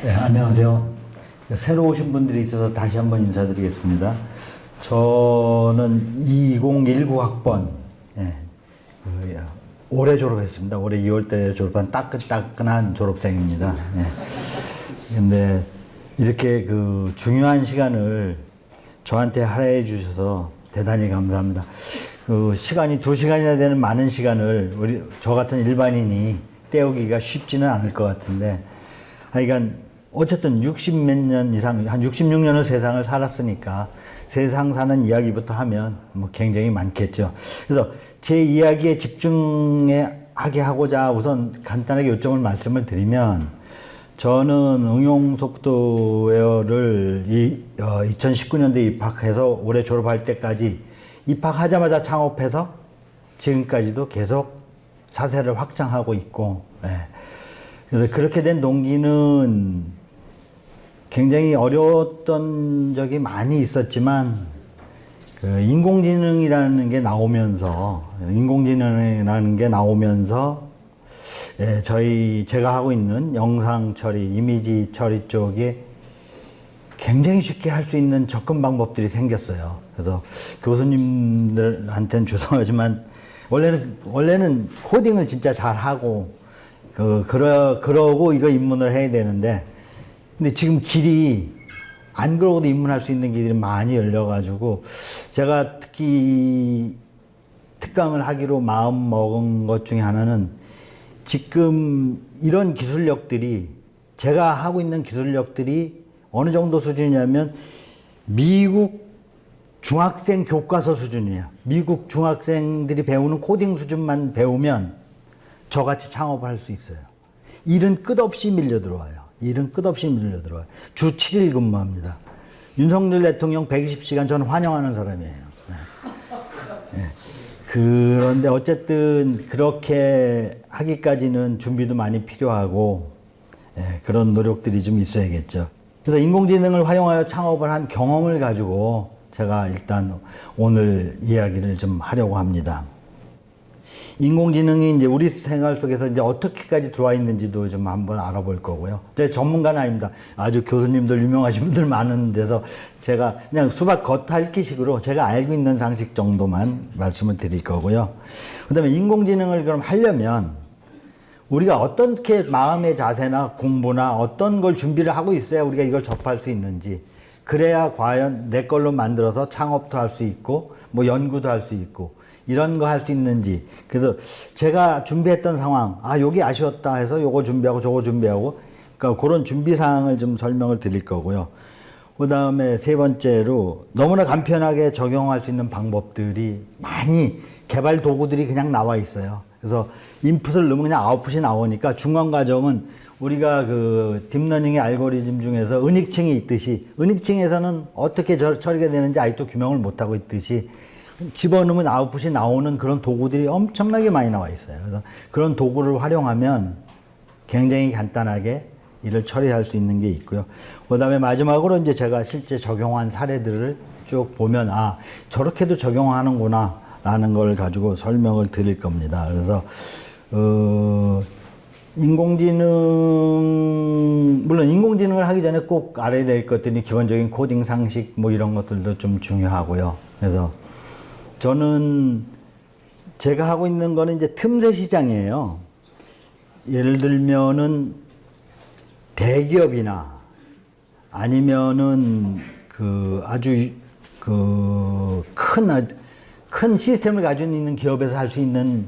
네, 안녕하세요. 새로 오신 분들이 있어서 다시 한번 인사드리겠습니다. 저는 2019 학번, 올해 졸업했습니다. 올해 2월달에 졸업한 따끈따끈한 졸업생입니다. 근데 이렇게 그 중요한 시간을 저한테 할애해 주셔서 대단히 감사합니다. 그 시간이 2시간이나 되는 많은 시간을 저 같은 일반인이 때우기가 쉽지는 않을 것 같은데, 하여간 어쨌든 60몇 년 이상, 한 66년을 세상을 살았으니까 세상 사는 이야기부터 하면 뭐 굉장히 많겠죠. 그래서 제 이야기에 집중하게 하고자 우선 간단하게 요점을 말씀을 드리면, 저는 응용 소프트웨어를 2019년도에 입학해서 올해 졸업할 때까지 입학하자마자 창업해서 지금까지도 계속 사세를 확장하고 있고, 그래서 그렇게 된 동기는 굉장히 어려웠던 적이 많이 있었지만, 그 인공지능이라는 게 나오면서, 제가 하고 있는 영상 처리, 이미지 처리 쪽에 굉장히 쉽게 할 수 있는 접근 방법들이 생겼어요. 그래서 교수님들한테는 죄송하지만, 원래는 코딩을 진짜 잘 하고, 그러고 이거 입문을 해야 되는데, 근데 지금 길이 안 그러고도 입문할 수 있는 길이 많이 열려가지고, 제가 특히 특강을 하기로 마음 먹은 것 중에 하나는, 지금 이런 기술력들이, 제가 하고 있는 기술력들이 어느 정도 수준이냐면 미국 중학생 교과서 수준이에요. 미국 중학생들이 배우는 코딩 수준만 배우면 저같이 창업을 할 수 있어요. 일은 끝없이 밀려 들어와요. 주 7일 근무합니다. 윤석열 대통령 120시간 저는 환영하는 사람이에요. 그런데 어쨌든 그렇게 하기까지는 준비도 많이 필요하고, 그런 노력들이 좀 있어야겠죠. 그래서 인공지능을 활용하여 창업을 한 경험을 가지고 제가 일단 오늘 이야기를 좀 하려고 합니다. 인공지능이 이제 우리 생활 속에서 이제 어떻게까지 들어와 있는지도 좀 한번 알아볼 거고요. 제가 전문가는 아닙니다. 아주 교수님들, 유명하신 분들 많은 데서 제가 그냥 수박 겉핥기식으로 제가 알고 있는 상식 정도만 말씀을 드릴 거고요. 그 다음에 인공지능을 그럼 하려면 우리가 어떻게 마음의 자세나 공부나 어떤 걸 준비를 하고 있어야 우리가 이걸 접할 수 있는지, 그래야 과연 내 걸로 만들어서 창업도 할 수 있고 뭐 연구도 할 수 있고 이런 거 할 수 있는지. 그래서 제가 준비했던 상황, 여기 아쉬웠다 해서 요거 준비하고 저거 준비하고, 그러니까 그런 준비 사항을 좀 설명을 드릴 거고요. 그 다음에 세 번째로 너무나 간편하게 적용할 수 있는 방법들이 많이, 개발 도구들이 그냥 나와 있어요. 그래서 인풋을 넣으면 그냥 아웃풋이 나오니까 중간 과정은 우리가 그 딥러닝의 알고리즘 중에서 은익층이 있듯이, 은익층에서는 어떻게 처리가 되는지 아직도 규명을 못하고 있듯이 집어넣으면 아웃풋이 나오는 그런 도구들이 엄청나게 많이 나와 있어요. 그래서 그런 도구를 활용하면 굉장히 간단하게 일을 처리할 수 있는 게 있고요. 그 다음에 마지막으로 이제 제가 실제 적용한 사례들을 쭉 보면, 저렇게도 적용하는구나 라는 걸 가지고 설명을 드릴 겁니다. 그래서 물론 인공지능을 하기 전에 꼭 알아야 될 것들이 기본적인 코딩 상식 뭐 이런 것들도 좀 중요하고요. 그래서 저는 제가 하고 있는 거는 이제 틈새 시장이에요. 예를 들면은 대기업이나 아니면은 아주 큰 시스템을 가지고 있는 기업에서 할 수 있는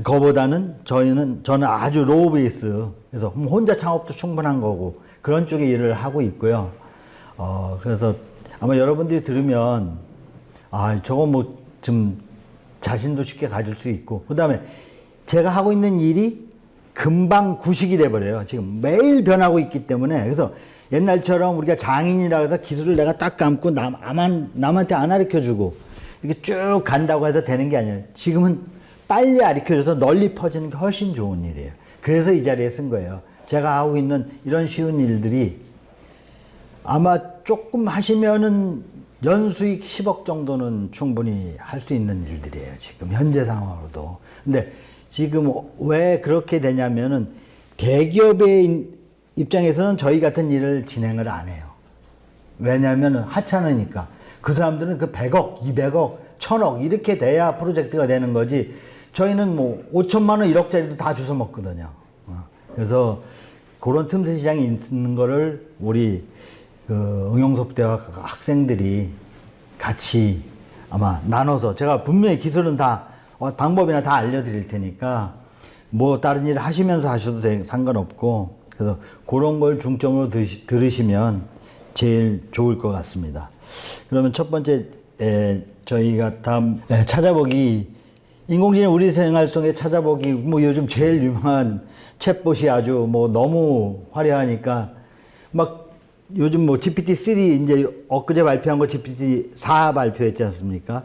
거보다는 저는 아주 로우 베이스, 그래서 혼자 창업도 충분한 거고 그런 쪽에 일을 하고 있고요. 그래서 아마 여러분들이 들으면 저거 뭐 좀 자신도 쉽게 가질 수 있고, 그 다음에 제가 하고 있는 일이 금방 구식이 돼버려요. 지금 매일 변하고 있기 때문에. 그래서 옛날처럼 우리가 장인이라 해서 기술을 내가 딱 감고 남한테 안 가르쳐주고 이렇게 쭉 간다고 해서 되는 게 아니에요. 지금은 빨리 가르쳐줘서 널리 퍼지는 게 훨씬 좋은 일이에요. 그래서 이 자리에 쓴 거예요. 제가 하고 있는 이런 쉬운 일들이 아마 조금 하시면은 연수익 10억 정도는 충분히 할 수 있는 일들이에요. 지금 현재 상황으로도. 근데 지금 왜 그렇게 되냐면은 대기업에 입장에서는 저희 같은 일을 진행을 안 해요. 왜냐하면 하찮으니까. 그 사람들은 그 100억, 200억, 1000억 이렇게 돼야 프로젝트가 되는 거지. 저희는 뭐 5천만 원, 1억짜리도 다 주워 먹거든요. 그래서 그런 틈새 시장이 있는 거를 우리 그 응용소프트웨어 학생들이 같이 아마 나눠서 제가 분명히 기술은 다 방법이나 다 알려드릴 테니까 뭐 다른 일 하시면서 하셔도 상관없고 그래서 그런 걸 중점으로 들으시면 제일 좋을 것 같습니다. 그러면 첫 번째 저희가 다음 찾아보기 인공지능 우리 생활 속에 찾아보기 뭐 요즘 제일 유명한 챗봇이 아주 뭐 너무 화려하니까 막 요즘 뭐 GPT-3 이제 엊그제 발표한 거 GPT-4 발표했지 않습니까?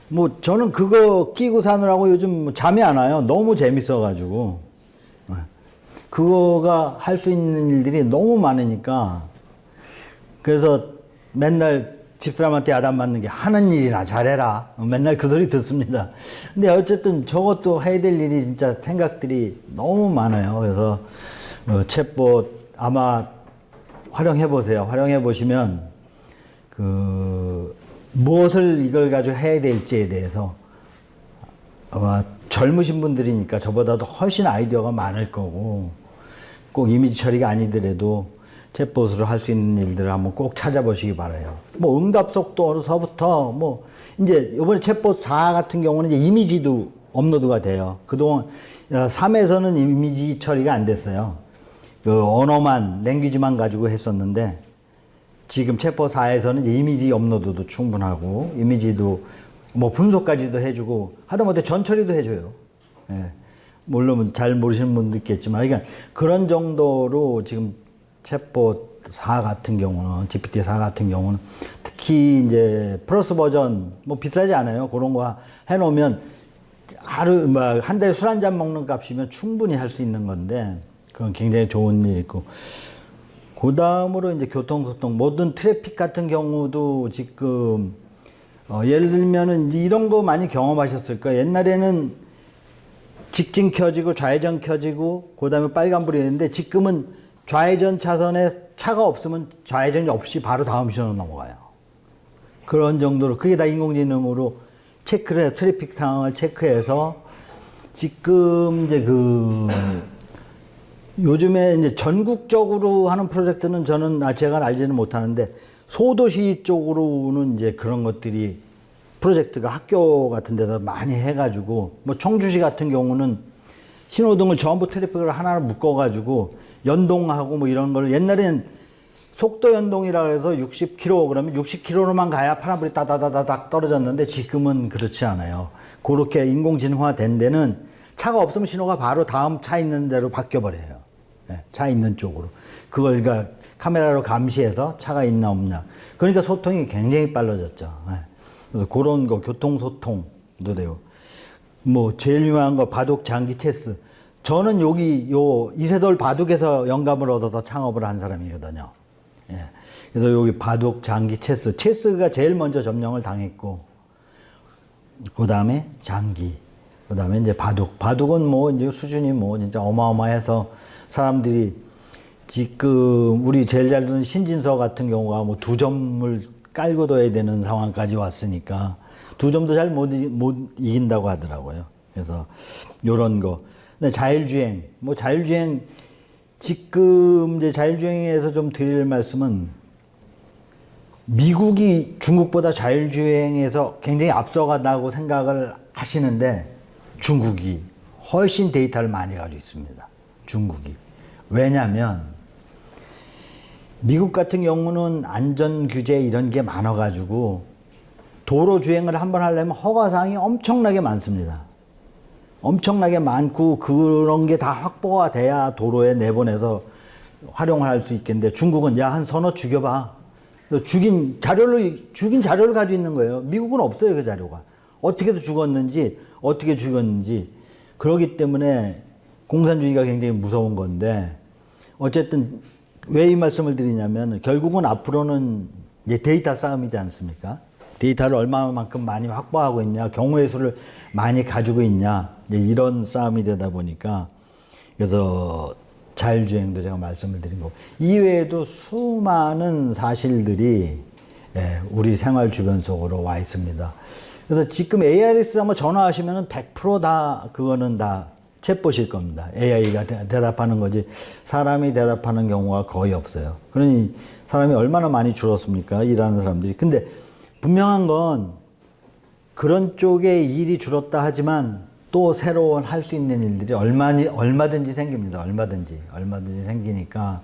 뭐 저는 그거 끼고 사느라고 요즘 잠이 안 와요. 너무 재밌어가지고. 그거가 할 수 있는 일들이 너무 많으니까. 그래서 맨날 집사람한테 야단 맞는 게 하는 일이나 잘해라. 맨날 그 소리 듣습니다. 근데 어쨌든 저것도 해야 될 일이 진짜 생각들이 너무 많아요. 그래서 챗봇 아마 활용해 보세요. 활용해 보시면 무엇을 이걸 가지고 해야 될지에 대해서 아마 젊으신 분들이니까 저보다도 훨씬 아이디어가 많을 거고 꼭 이미지 처리가 아니더라도 챗봇으로 할 수 있는 일들을 한번 꼭 찾아보시기 바라요. 뭐 응답 속도로서부터 뭐 이제 이번에 챗봇 4 같은 경우는 이제 이미지도 업로드가 돼요. 그동안 3에서는 이미지 처리가 안 됐어요. 그 언어만 랭귀지만 가지고 했었는데 지금 챗봇 4에서는 이제 이미지 업로드도 충분하고 이미지도 뭐 분석까지도 해주고 하다못해 전처리도 해줘요. 예. 물론 잘 모르시는 분도 있겠지만 그러니까 그런 정도로 지금 챗봇 4 같은 경우는 GPT-4 같은 경우는 특히 이제 플러스 버전 뭐 비싸지 않아요. 그런 거 해놓으면 하루 막 한 달에 술 한 잔 먹는 값이면 충분히 할 수 있는 건데 그건 굉장히 좋은 일이고 그 다음으로 이제 교통소통 모든 트래픽 같은 경우도 지금 예를 들면은 이제 이런 거 많이 경험하셨을 거예요. 옛날에는 직진 켜지고 좌회전 켜지고 그 다음에 빨간불이 있는데 지금은 좌회전 차선에 차가 없으면 좌회전이 없이 바로 다음 신호로 넘어가요. 그런 정도로 그게 다 인공지능으로 체크를 해서 트래픽 상황을 체크해서 지금 이제 요즘에 이제 전국적으로 하는 프로젝트는 저는 제가 알지는 못하는데 소도시 쪽으로는 이제 그런 것들이 프로젝트가 학교 같은 데서 많이 해가지고 뭐 청주시 같은 경우는 신호등을 전부 트래픽을 하나로 묶어가지고 연동하고 뭐 이런 걸 옛날엔 속도 연동이라 해서 60km 그러면 60km로만 가야 파란불이 따다다닥 떨어졌는데 지금은 그렇지 않아요. 그렇게 인공지능화 된 데는 차가 없으면 신호가 바로 다음 차 있는 데로 바뀌어 버려요. 네, 차 있는 쪽으로. 그걸 그러니까 카메라로 감시해서 차가 있나 없나. 그러니까 소통이 굉장히 빨라졌죠. 네. 그래서 그런 거 교통소통도 되고. 뭐 제일 유명한 거 바둑 장기 체스. 저는 여기 이세돌 바둑에서 영감을 얻어서 창업을 한 사람이거든요. 예. 그래서 여기 바둑 장기 체스가 제일 먼저 점령을 당했고 그 다음에 장기, 그 다음에 이제 바둑은 뭐 이제 수준이 뭐 진짜 어마어마해서 사람들이 지금 우리 제일 잘 두는 신진서 같은 경우가 뭐 2점을 깔고 둬야 되는 상황까지 왔으니까 2점도 잘 못 이긴다고 하더라고요. 그래서 요런 거. 근데 자율주행, 지금 이제 자율주행에서 좀 드릴 말씀은 미국이 중국보다 자율주행에서 굉장히 앞서간다고 생각을 하시는데 중국이 훨씬 데이터를 많이 가지고 있습니다. 중국이. 왜냐하면 미국 같은 경우는 안전규제 이런 게 많아가지고 도로 주행을 한번 하려면 허가사항이 엄청나게 많습니다. 엄청나게 많고 그런 게 다 확보가 돼야 도로에 내보내서 활용할 수 있겠는데 중국은 야, 한 서너 죽여봐. 죽인 자료를 가지고 있는 거예요. 미국은 없어요, 그 자료가. 어떻게 죽었는지. 그러기 때문에 공산주의가 굉장히 무서운 건데 어쨌든 왜 이 말씀을 드리냐면 결국은 앞으로는 이제 데이터 싸움이지 않습니까? 데이터를 얼마만큼 많이 확보하고 있냐, 경우의 수를 많이 가지고 있냐, 이런 싸움이 되다 보니까 그래서 자율주행도 제가 말씀을 드린 거고, 이외에도 수많은 사실들이 우리 생활 주변 속으로 와 있습니다. 그래서 지금 ARS 한번 전화하시면은 100% 그거는 다 챗봇일 겁니다. AI가 대답하는 거지 사람이 대답하는 경우가 거의 없어요. 그러니 사람이 얼마나 많이 줄었습니까? 일하는 사람들이. 근데 분명한 건 그런 쪽에 일이 줄었다 하지만 또 새로운 할 수 있는 일들이 얼마든지 생깁니다. 얼마든지 생기니까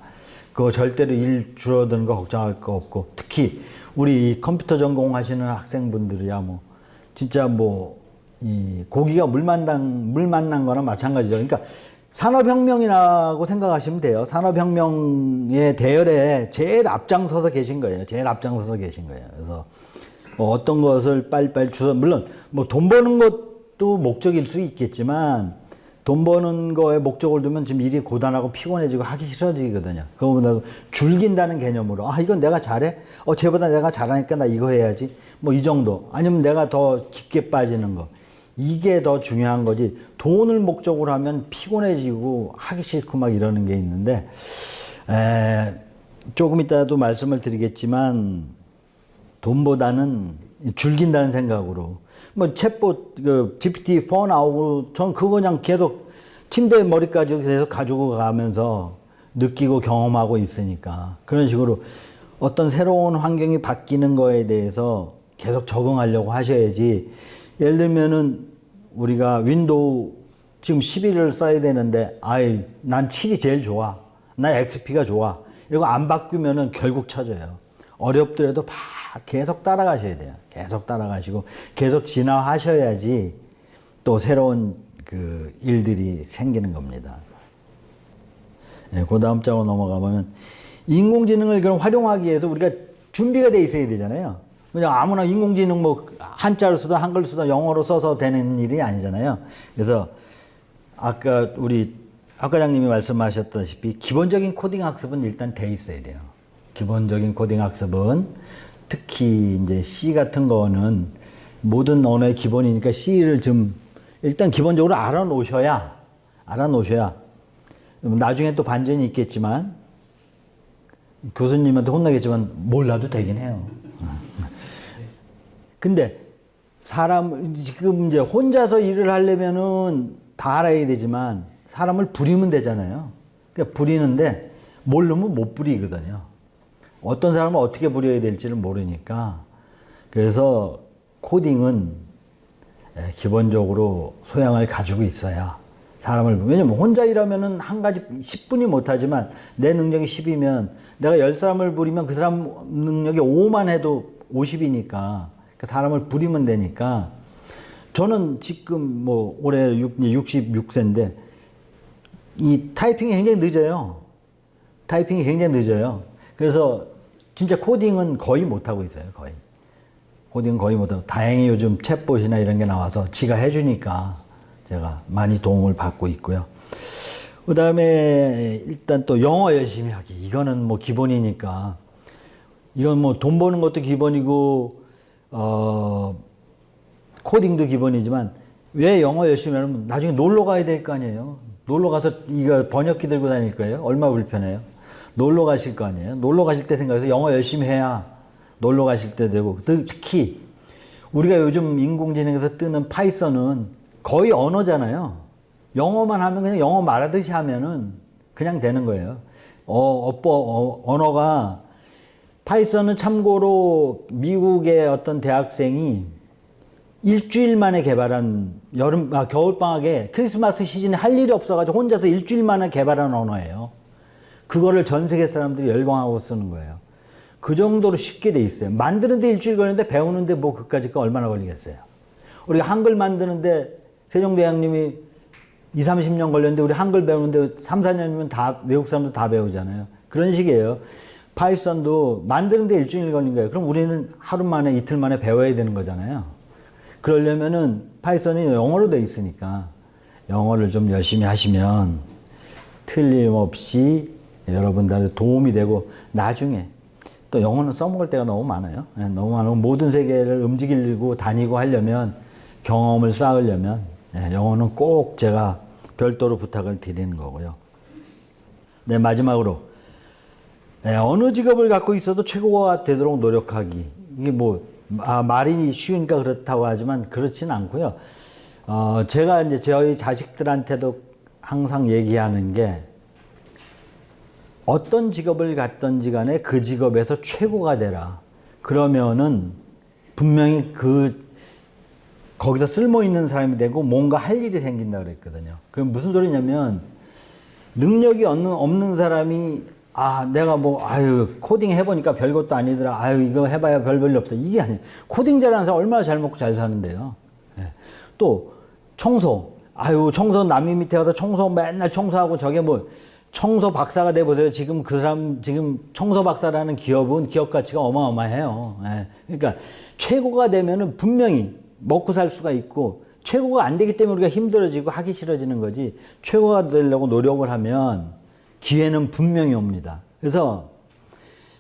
그거 절대로 일 줄어드는 거 걱정할 거 없고, 특히 우리 컴퓨터 전공하시는 학생분들이야 뭐 진짜 뭐 이 고기가 물 만난 거나 마찬가지죠. 그러니까 산업혁명이라고 생각하시면 돼요. 산업혁명의 대열에 제일 앞장서서 계신 거예요. 그래서 뭐 어떤 것을 빨리빨리 물론 뭐 돈 버는 것도 목적일 수 있겠지만, 돈 버는 거에 목적을 두면 지금 일이 고단하고 피곤해지고 하기 싫어지거든요. 그거보다 줄긴다는 개념으로, 이건 내가 잘해? 쟤보다 내가 잘하니까 나 이거 해야지. 뭐 이 정도. 아니면 내가 더 깊게 빠지는 거. 이게 더 중요한 거지. 돈을 목적으로 하면 피곤해지고 하기 싫고 막 이러는 게 있는데, 조금 이따도 말씀을 드리겠지만, 돈보다는 줄긴다는 생각으로. 뭐 챗봇, GPT-4 나오고, 전 그거 그냥 계속 침대 머리까지 계속 가지고 가면서 느끼고 경험하고 있으니까. 그런 식으로 어떤 새로운 환경이 바뀌는 거에 대해서 계속 적응하려고 하셔야지. 예를 들면은 우리가 윈도우 지금 11을 써야 되는데, 난 7이 제일 좋아. 나 XP가 좋아. 이거 안 바꾸면은 결국 쳐져요. 어렵더라도 계속 따라가셔야 돼요. 계속 따라가시고 계속 진화하셔야지 또 새로운 그 일들이 생기는 겁니다. 그 다음 장으로 넘어가면, 인공지능을 그럼 활용하기 위해서 우리가 준비가 돼 있어야 되잖아요. 그냥 아무나 인공지능 뭐 한자로 쓰든 한글로 쓰든 영어로 써서 되는 일이 아니잖아요. 그래서 아까 우리 학 과장님이 말씀하셨다시피 기본적인 코딩 학습은 일단 돼 있어야 돼요. 기본적인 코딩 학습은 특히 이제 C 같은 거는 모든 언어의 기본이니까 C를 좀 일단 기본적으로 알아놓으셔야 나중에 또 반전이 있겠지만, 교수님한테 혼나겠지만 몰라도 되긴 해요. 근데 지금 이제 혼자서 일을 하려면은 다 알아야 되지만 사람을 부리면 되잖아요. 그러니까 부리는데 모르면 못 부리거든요. 어떤 사람을 어떻게 부려야 될지를 모르니까. 그래서 코딩은 기본적으로 소양을 가지고 있어야 사람을, 왜냐면 혼자 일하면은 한 가지 10분이 못하지만 내 능력이 10이면 내가 10사람을 부리면 그 사람 능력이 5만 해도 50이니까 사람을 부리면 되니까. 저는 지금 뭐 올해 66세인데 이 타이핑이 굉장히 늦어요. 그래서 진짜 코딩은 거의 못하고 있어요. 코딩은 거의 못하고, 다행히 요즘 챗봇이나 이런 게 나와서 지가 해주니까 제가 많이 도움을 받고 있고요. 그 다음에 일단 또 영어 열심히 하기. 이거는 뭐 기본이니까. 이건 뭐 돈 버는 것도 기본이고, 코딩도 기본이지만, 왜 영어 열심히 하면 나중에 놀러 가야 될 거 아니에요. 놀러 가서 이거 번역기 들고 다닐 거예요. 얼마나 불편해요. 놀러 가실 거 아니에요. 놀러 가실 때 생각해서 영어 열심히 해야 놀러 가실 때 되고, 특히 우리가 요즘 인공지능에서 뜨는 파이썬은 거의 언어잖아요. 영어만 하면 그냥 영어 말하듯이 하면은 그냥 되는 거예요. 언어가, 파이썬은 참고로 미국의 어떤 대학생이 일주일 만에 개발한, 겨울방학에 크리스마스 시즌에 할 일이 없어가지고 혼자서 일주일 만에 개발한 언어예요. 그거를 전 세계 사람들이 열광하고 쓰는 거예요. 그 정도로 쉽게 돼 있어요. 만드는데 일주일 걸리는데 배우는데 뭐 그까짓 거 얼마나 걸리겠어요. 우리가 한글 만드는데 세종대왕님이 20-30년 걸렸는데 우리 한글 배우는데 3-4년이면 다 외국 사람들 다 배우잖아요. 그런 식이에요. 파이썬도 만드는데 일주일 걸린 거예요. 그럼 우리는 하루 만에 이틀 만에 배워야 되는 거잖아요. 그러려면은 파이썬이 영어로 돼 있으니까 영어를 좀 열심히 하시면 틀림없이 여러분들한테 도움이 되고, 나중에 또 영어는 써먹을 때가 너무 많아요. 너무 많고, 모든 세계를 움직이고 다니고 하려면, 경험을 쌓으려면 영어는 꼭 제가 별도로 부탁을 드리는 거고요. 네, 마지막으로. 네, 어느 직업을 갖고 있어도 최고가 되도록 노력하기. 이게 뭐, 말이 쉬우니까 그렇다고 하지만 그렇진 않고요. 제가 이제 저희 자식들한테도 항상 얘기하는 게 어떤 직업을 갖든지 간에 그 직업에서 최고가 되라. 그러면은 분명히 거기서 쓸모 있는 사람이 되고 뭔가 할 일이 생긴다 그랬거든요. 그럼 무슨 소리냐면 능력이 없는 사람이 내가 뭐 코딩 해보니까 별것도 아니더라. 이거 해봐야 별 없어. 이게 아니에요. 코딩 잘하는 사람 얼마나 잘 먹고 잘 사는데요. 예. 또 청소. 청소 남이 밑에 가서 청소 맨날 청소하고 저게 뭐 청소 박사가 돼 보세요. 지금 그 사람 지금 청소 박사라는 기업은 기업 가치가 어마어마해요. 예. 그러니까 최고가 되면은 분명히 먹고 살 수가 있고 최고가 안 되기 때문에 우리가 힘들어지고 하기 싫어지는 거지. 최고가 되려고 노력을 하면 기회는 분명히 옵니다. 그래서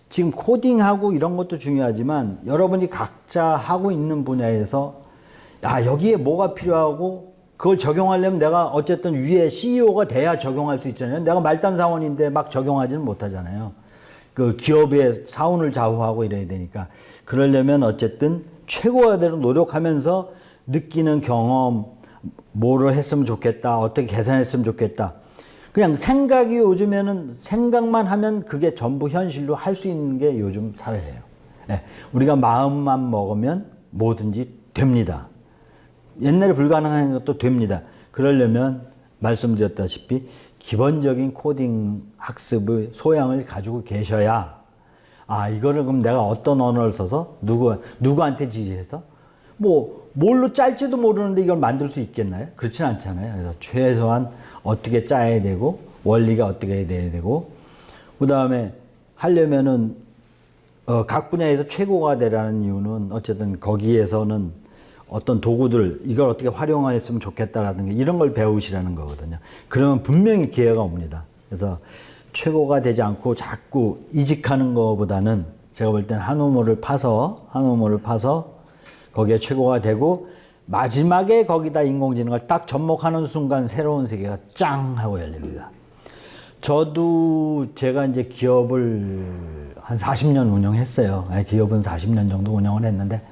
지금 코딩하고 이런 것도 중요하지만 여러분이 각자 하고 있는 분야에서 여기에 뭐가 필요하고 그걸 적용하려면 내가 어쨌든 위에 CEO가 돼야 적용할 수 있잖아요. 내가 말단 사원인데 막 적용하지는 못하잖아요. 그 기업의 사원을 좌우하고 이래야 되니까. 그러려면 어쨌든 최고가 되도록 노력하면서 느끼는 경험, 뭐를 했으면 좋겠다, 어떻게 개선했으면 좋겠다. 그냥 생각이 요즘에는 생각만 하면 그게 전부 현실로 할 수 있는 게 요즘 사회예요. 네. 우리가 마음만 먹으면 뭐든지 됩니다. 옛날에 불가능한 것도 됩니다. 그러려면 말씀드렸다시피 기본적인 코딩 학습의 소양을 가지고 계셔야 이거를 그럼 내가 어떤 언어를 써서 누구한테 지시해서 뭘로 짤지도 모르는데 이걸 만들 수 있겠나요? 그렇진 않잖아요. 그래서 최소한 어떻게 짜야 되고 원리가 어떻게 돼야 되고 그 다음에 하려면은 각 분야에서 최고가 되라는 이유는 어쨌든 거기에서는 어떤 도구들 이걸 어떻게 활용했으면 좋겠다라든가 이런 걸 배우시라는 거거든요. 그러면 분명히 기회가 옵니다. 그래서 최고가 되지 않고 자꾸 이직하는 것보다는 제가 볼 때는 한 우물을 파서 거기에 최고가 되고 마지막에 거기다 인공지능을 딱 접목하는 순간 새로운 세계가 짱 하고 열립니다. 저도 제가 이제 기업을 한 40년 운영했어요. 기업은 40년 정도 운영을 했는데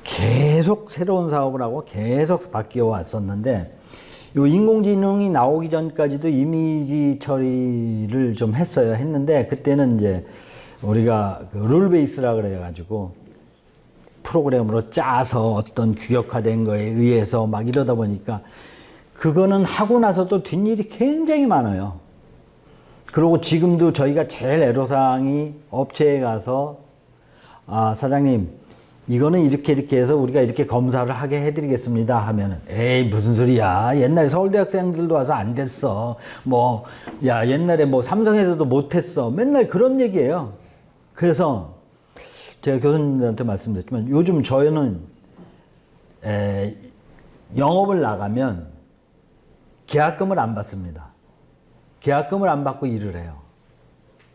계속 새로운 사업을 하고 계속 바뀌어 왔었는데 요 인공지능이 나오기 전까지도 이미지 처리를 좀 했는데 그때는 이제 우리가 룰 베이스라 그래가지고 프로그램으로 짜서 어떤 규격화된 거에 의해서 막 이러다 보니까 그거는 하고 나서도 뒷일이 굉장히 많아요. 그리고 지금도 저희가 제일 애로사항이 업체에 가서 사장님 이거는 이렇게 해서 우리가 이렇게 검사를 하게 해드리겠습니다 하면은 에이 무슨 소리야 옛날에 서울대학생들도 와서 안 됐어 옛날에 삼성에서도 못했어 맨날 그런 얘기예요. 그래서 제가 교수님들한테 말씀드렸지만 요즘 저희는 영업을 나가면 계약금을 안 받습니다. 계약금을 안 받고 일을 해요.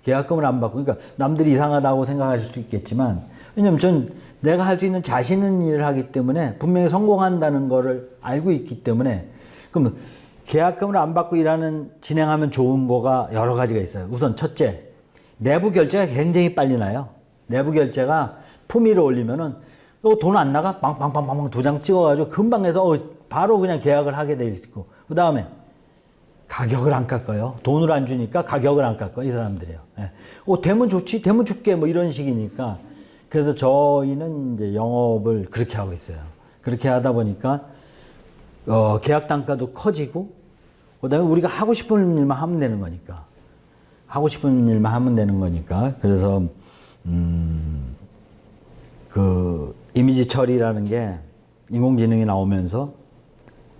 계약금을 안 받고 그러니까 남들이 이상하다고 생각하실 수 있겠지만 왜냐면 전 내가 할 수 있는 자신 있는 일을 하기 때문에 분명히 성공한다는 거를 알고 있기 때문에 그럼 계약금을 안 받고 진행하면 좋은 거가 여러 가지가 있어요. 우선 첫째, 내부 결제가 굉장히 빨리 나요. 내부 결제가 품위를 올리면은 돈 안 나가? 빵빵빵빵 도장 찍어가지고 금방 해서 바로 그냥 계약을 하게 돼 있고 그 다음에 가격을 안 깎아요. 돈을 안 주니까 가격을 안 깎아 이 사람들이요. 되면 좋지, 되면 줄게 이런 식이니까 그래서 저희는 이제 영업을 그렇게 하고 있어요. 그렇게 하다 보니까 계약 단가도 커지고 그다음에 우리가 하고 싶은 일만 하면 되는 거니까 그래서 그 이미지 처리라는 게 인공지능이 나오면서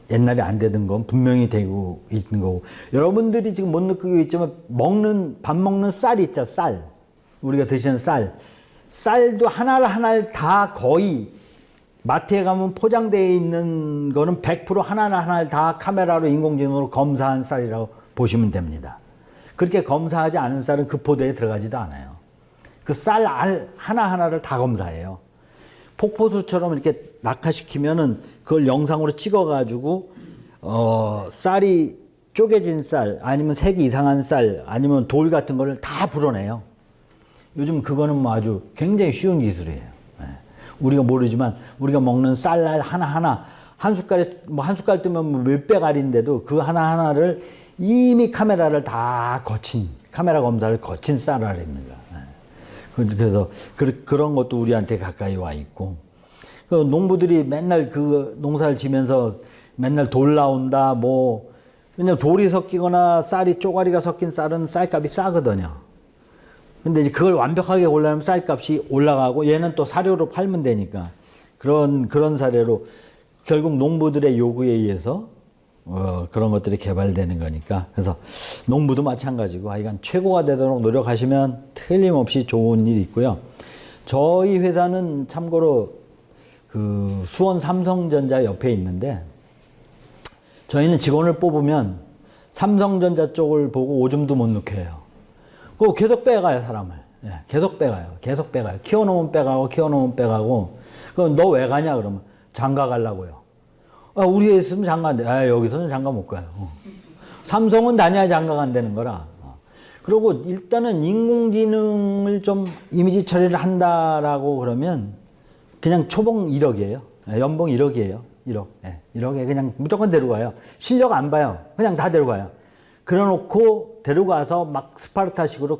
옛날에 안 되던 건 분명히 되고 있는 거고 여러분들이 지금 못 느끼고 있지만 밥 먹는 쌀이 있죠. 쌀 우리가 드시는 쌀도 하나를 다 거의 마트에 가면 포장되어 있는 거는 100% 하나를 다 카메라로 인공지능으로 검사한 쌀이라고 보시면 됩니다. 그렇게 검사하지 않은 쌀은 그 포대에 들어가지도 않아요. 그 쌀 알 하나하나를 다 검사해요. 폭포수처럼 이렇게 낙하시키면은 그걸 영상으로 찍어가지고 쌀이 쪼개진 쌀, 아니면 색이 이상한 쌀, 아니면 돌 같은 거를 다 불어내요. 요즘 그거는 뭐 아주 굉장히 쉬운 기술이에요. 예. 우리가 모르지만 우리가 먹는 쌀알 하나하나 한 숟갈에 뭐 한 숟갈 뜨면 뭐 몇백 알인데도 그 하나하나를 이미 카메라를 다 거친 카메라 검사를 거친 쌀알입니다. 예. 그래서 그런 것도 우리한테 가까이 와 있고 그 농부들이 맨날 그 농사를 지면서 맨날 돌 나온다 뭐 왜냐면 돌이 섞이거나 쌀이 쪼가리가 섞인 쌀은 쌀값이 싸거든요. 근데 이제 그걸 완벽하게 올라면 쌀값이 올라가고 얘는 또 사료로 팔면 되니까 그런 사례로 결국 농부들의 요구에 의해서 그런 것들이 개발되는 거니까 그래서 농부도 마찬가지고 하여간 최고가 되도록 노력하시면 틀림없이 좋은 일이 있고요. 저희 회사는 참고로 그 수원 삼성전자 옆에 있는데 저희는 직원을 뽑으면 삼성전자 쪽을 보고 오줌도 못 넣게 해요. 그거 계속 빼가요, 사람을. 예, 계속 빼가요. 계속 빼가요. 키워놓으면 빼가고, 키워놓으면 빼가고. 그럼 너 왜 가냐, 그러면. 장가 가려고요. 아, 우리 애 있으면 장가 안 돼. 아, 여기서는 장가 못 가요. 삼성은 다녀야 장가 간다는 거라. 그리고 일단은 인공지능을 좀 이미지 처리를 한다라고 그러면 그냥 초봉 1억이에요. 연봉 1억이에요. 1억. 예, 1억에 그냥 무조건 데려가요. 실력 안 봐요. 그냥 다 데려가요. 그래놓고 데려가서 막 스파르타식으로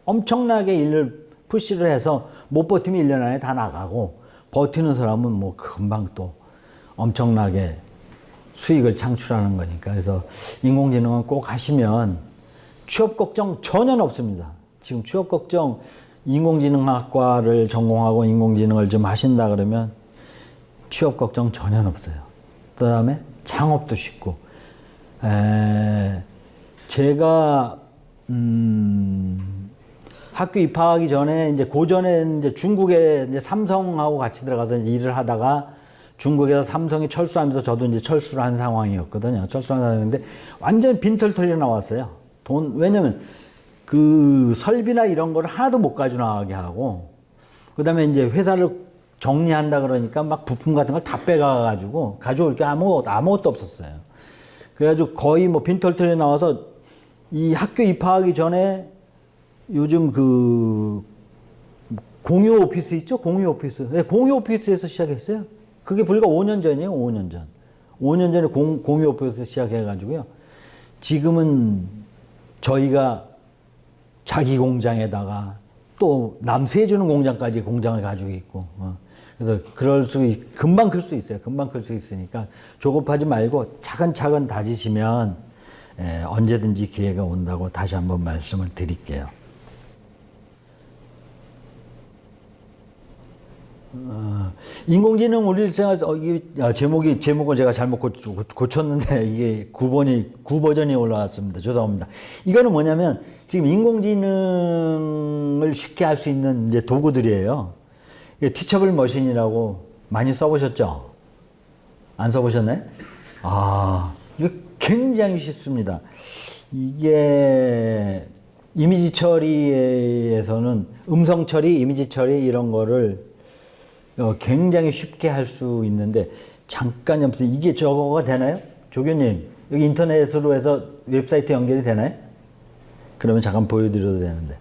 엄청나게 일을 푸시를 해서 못 버티면 1년 안에 다 나가고 버티는 사람은 뭐 금방 또 엄청나게 수익을 창출하는 거니까 그래서 인공지능은 꼭 하시면 취업 걱정 전혀 없습니다. 지금 취업 걱정 인공지능학과를 전공하고 인공지능을 좀 하신다 그러면 취업 걱정 전혀 없어요. 그 다음에 창업도 쉽고 제가 학교 입학하기 전에 이제 고전에 이제 중국에 이제 삼성하고 같이 들어가서 이제 일을 하다가 중국에서 삼성이 철수하면서 저도 이제 철수를 한 상황이었거든요. 철수한 상황인데 완전 빈털 털려 나왔어요. 왜냐면 그 설비나 이런 걸 하나도 못 가져 나가게 하고 그다음에 이제 회사를 정리한다 그러니까 막 부품 같은 걸 다 빼가가지고 가져올 게 아무것도 없었어요. 그래가지고 거의 뭐 빈털 털려 나와서 이 학교 입학하기 전에 요즘 그 공유 오피스 있죠? 공유 오피스. 네, 공유 오피스에서 시작했어요. 그게 불과 5년 전이에요. 5년 전. 5년 전에 공유 오피스 시작해가지고요. 지금은 저희가 자기 공장에다가 또 남수해 주는 공장까지 공장을 가지고 있고 그래서 금방 클 수 있어요. 금방 클 수 있으니까 조급하지 말고 차근차근 다지시면 언제든지 기회가 온다고 다시 한번 말씀을 드릴게요. 인공지능 우리 일생활 제목은 제가 잘못 고쳤는데 이게 9버전이 올라왔습니다. 죄송합니다. 이거는 뭐냐면 지금 인공지능을 쉽게 할 수 있는 이제 도구들이에요. 티처블 머신이라고 많이 써보셨죠? 안 써보셨나요? 이거 굉장히 쉽습니다. 이게 이미지 처리에서는 음성 처리, 이미지 처리 이런 거를 굉장히 쉽게 할 수 있는데 잠깐 염소 이게 저거가 되나요? 조교님 여기 인터넷으로 해서 웹사이트 연결이 되나요? 그러면 잠깐 보여드려도 되는데